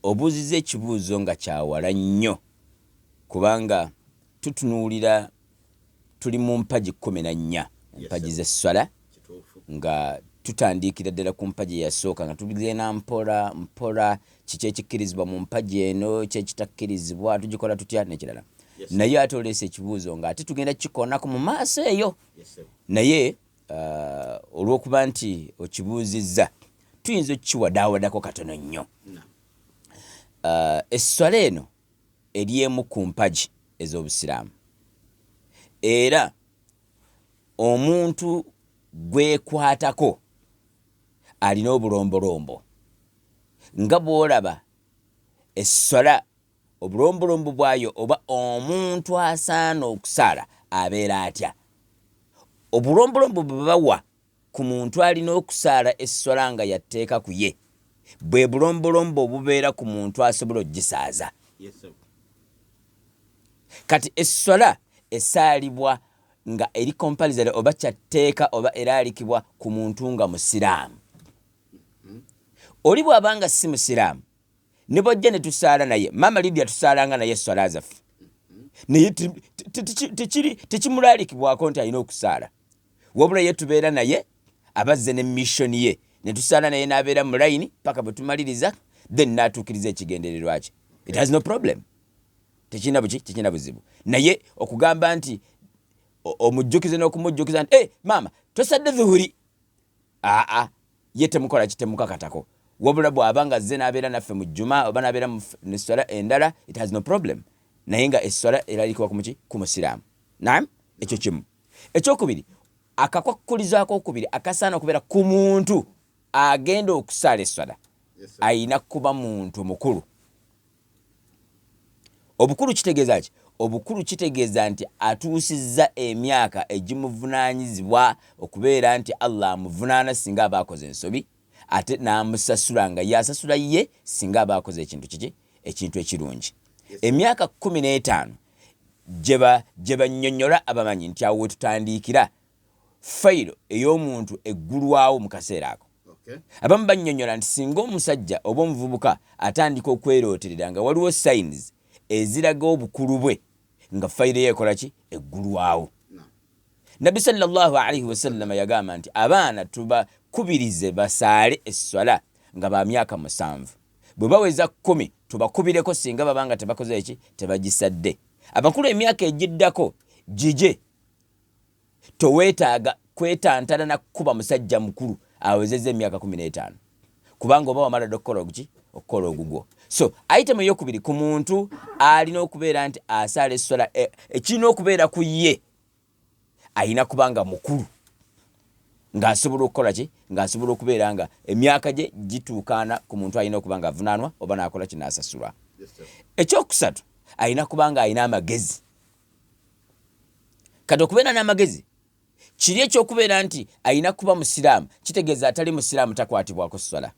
obuuziza ekibuuzo nga kyawala nnyo kubanga tutunuulira tuli mu mpagi 14 empagi z'Eswalah nga tutandikira ddala ku mpagi eyasooka nga tugenda mpola kiki ekikkirizibwa mu mpagi eno kyekitakkirizibwa tugikola tutya nekirala. Naye ate oleese ekibuuzo nga ate tugenda kikoonako mu maaso eyo. Naye olw'okuba nti okibuuzizza tuyinza okukiwadaawadako katono nnyo. Eswalah eno eri emu ku mpagi ez'Obusiraamu era omuntu gwekwatako alina obulombolombo nga bw'olaba Eswalah obulombolombo bwayo oba omuntu asaana okusaala abeera atya. Obulombolombo bwe bawa ku muntu alina okusaala Eswalah nga yatteeka ku ye bwe bulombolombo obubeera ku muntu asobola ogisaaza. Kati Eswalah esaalibwa nga eri compulsory oba kyatteeka oba eraalikibwa ku muntu nga musiraamu. Oli bw'abanga si musiraamu ne bojja ne tusaala naye Mama Lydia tusaalanga naye Eswalah zaffe naye tekimulaalikibwako nti alina okusaala wabula ye tubeera naye abazze ne missoni ye ne tusaala naye n'abeera mu layini paka bwe tumaliriza then n'atuukiriza ekigendererwa kye. It has no problem. Tekina buzibu. Naye okugamba nti omujjukize n'okumujjukiza nti maama tosadde zuhuri ye temukola kitemukakatako wabula bw'abanga azze n'abeera naffe mu jjuma oba n'abeera mu Eswalah endala it has no problem. Naye nga Eswalah eraalikibwa ku musiraamu. Naam, ekyo kimu. Ekyokubiri akakwakkulizo akokubiri akasaana okubeera ku muntu agenda okusaala Eswalah ayina kuba muntu mukulu. Obukulu kitegeeza ki? Obukulu kitegeeza nti atuusizza emyaka egimuvunaanyizibwa okubeera nti Allah amuvunaana singa aba akoze ensobi ate n'amusasula nga yasasula ye singa aba akoze ekintu ekirungi. Emyaka 15 gye bannyonnyola abamanyi nti awo we tutandiikira fayiro ey'omuntu eggulwawo mu kaseera ako. Abamu bannyonnyola nti singa omusajja oba omuvubuka atandika okwerooterera nga waliwo signs eziraga obukulu bwe nga fayiro yeekola ki? Eggulwawo. Nabbi sallallahu alaihi wasallam yagamba nti abaana tubakubirize basaale Eswalah nga ba myaka 7. Bwe baweza 10 tubakubireko singa babanga tebakoze eki tebagisadde. Abakulu emyaka egiddako gije toweetaaga kwetantala na kuba musajja mukulu awezezza emyaka 15 kubanga oba wamala okukola ogugwo. So item eyokubiri ku muntu alina okubeera nti asaala Eswalah ekirina okubeera ku ye ayina kubanga mukulu ng'asobola okukola ki? Ng'asobola okubeera nga emyaka gye gituukaana ku muntu alina okubanga avunaanwa oba n'akola ki? N'asasulwa. Ekyokusatu ayina kubanga ayina amagezi. Kati okubeera n'amagezi kiri ekyokubeera nti ayina kuba musiraamu kitegeeza atali musiraamu takwatibwako Swalah.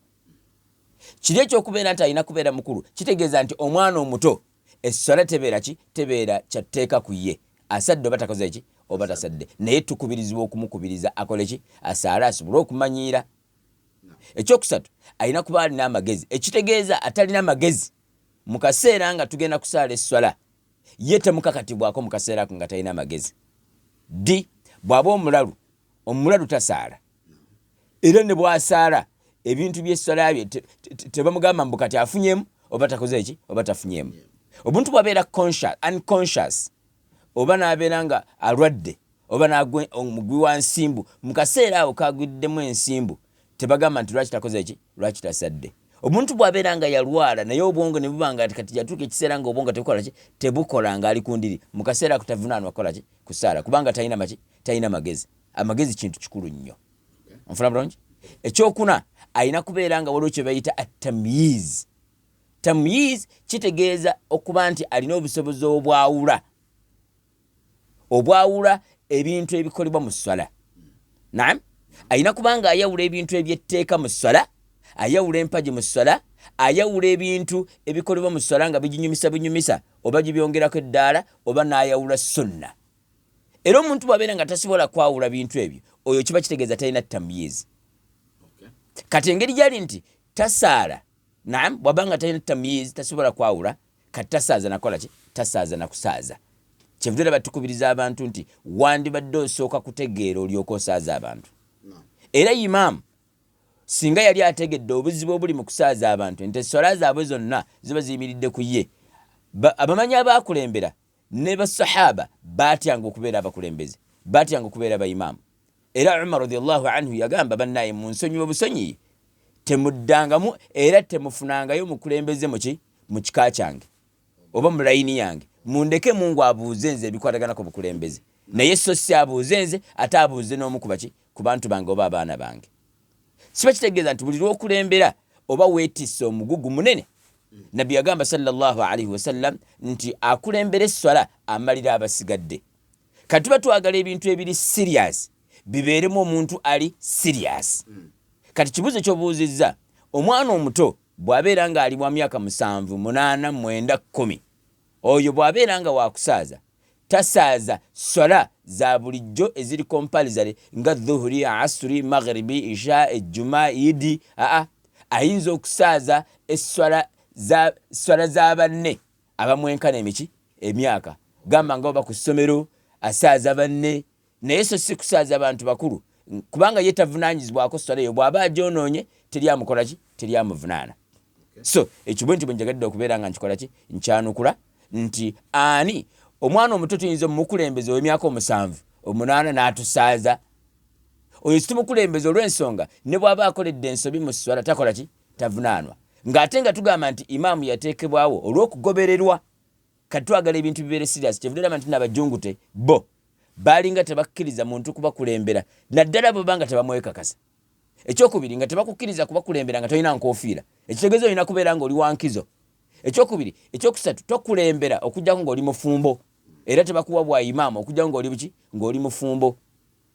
Kiri ekyokubeera nti ayina kubeera mukulu kitegeeza nti omwana omuto Eswalah tebeera ki? Tebeera kyatteeka ku ye asadde oba takoze ki? Oba tasadde. Naye tukubirizibwa okumukubiriza akole ki? Asaale asobole okumanyiira. Ekyokusatu ayina kuba alina amagezi ekitegeeza atalina magezi mu kaseera nga tugenda kusaala Eswalah ye temukakatibwako mu kaseera ako nga talina magezi. Bw'aba omulalu tasaala era ne bw'asaala ebintu by'Eswalah bye tebamugamba mbu kati afunyemu oba takoze ki? Oba tafunyemu. Omuntu bw'abeera unconscious oba n'abeera nga alwadde oba n'agwa omugwi wa nsimbu mu kaseera awo kagwiddemu ensimbu tebagamba nti lwaki takoze ki? Lwaki tasadde. Omuntu bw'abeera nga yalwala naye obwongo ne bubanga kati yatuuka ekiseera nga obwongo tebukola ki? Tebukola nga ali ku ndiri mu kaseera ako tavunaanwa kukola ki? Kusaala kubanga talina magezi. Amagezi kintu kikulu nnyo. Onfuna bulungi? Ekyokuna ayina kubeera nga waliwo kye bayita at-tamyiz. Tamyiz kitegeeza okuba nti alina obusobozi obwawula ebintu ebikolebwa mu Swalah. Naam, ayina kubanga ayawula ebintu ebyetteeka mu Swalah, ayawula empagi mu Swalah, ayawula ebintu ebikolebwa mu Swalah nga binyumisa oba gibyongerako eddaala oba n'ayawula sunna. Era omuntu bw'abeera nga tasobola kwawula bintu ebyo oyo kiba kitegeeza talina tamyiz. Kati engeri gyali nti tasaala naam bwabanga talina tamyiz tasobola kwawula kati tasaaza nakola ki tasaaza nakusaaza kyevudde batukubiriza abantu nti wandibadde osooka kutegeera olyoka osaaza abantu era imaamu singa yali ategedde obuzibu obuli mu kusaaza abantu nti eswala zaabwe zonna ziba ziyimiridde ku ye abamanyi abaakulembera ne basahaba batyanga okubeera abakulembeze batyanga okubeera abaimaamu era Umar radiyallahu anhu yagamba bannaye mu nsonyi obusonyi temuddangamu era temufunangayo mukulembeze mu kika kyange oba mu layini yange mundeke mungu abuuze nze ebikwataganako bukulembeze naye so si abuuze nze ate abuuze n'omu ku bantu bange oba abaana bange siba kitegeeza nti buli lw'okulembera oba weetisse omugugu munene nabbi yagamba sallallahu alaihi wasallam nti akulembera eswala amalira abasigadde kati tuba twagala ebintu ebiri serious bibeeremu omuntu ali serious kati kibuzo ky'obuuzizza omwana omuto bw'abeera nga ali wa myaka 7 8 9 10 oyo bw'abeera nga wakusaaza tasaaza swala za bulijjo eziri compulsory nga dhuhuri asri maghribi isha ejjuma idi ayinza okusaaza eswala za banne abamwenkana emyaka gamba nga oba ku ssomero asaaza banne naye so si kusaaza abantu bakulu kubanga ye tavunaanyizibwako swala eyo bw'aba agyonoonye teryamukola ki teryamuvunaana so ekyo bwe nti bwe njagadde okubeera nga nkikola ki nkyanukula nti ani omwana omuto tuyinza omumukulembeze ow'emyaka 7 8 n'atusaaza oyo situmukulembeze olw'ensonga ne bw'aba akoledde ensobi mu swala takola ki tavunaanwa ng'ate nga tugamba nti imaamu yateekebwawo olw'okugobererwa kati twagala ebintu bibeere serious kyevudde nti n'abajungute bo baalinga tebakkiriza muntu kubakulembera naddala bwe banga tebamwekakasa ekyokubiri nga tebakukkiriza kubakulembera nga tolina nkoofiira ekitegeeza olina kubeera nga oli wankizo ekyokubiri ekyokusatu tokulembera okujjako ng'oli mufumbo era tebakuwa bwa imaamu okujjako ng'oli buki ng'oli mufumbo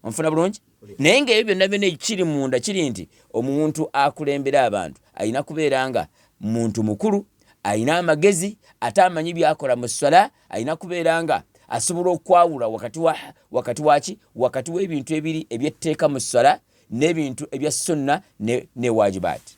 onfuna bulungi naye ng'ebyo byonna byonna ekiri munda kiri nti omuntu akulembera abantu alina kubeera nga muntu mukulu alina amagezi ate amanyi byakola mu swala alina kubeera nga asobola okwawula wakati w'ebintu ebiri ebyetteeka mu swala n'ebintu ebya sunna ne wajibaati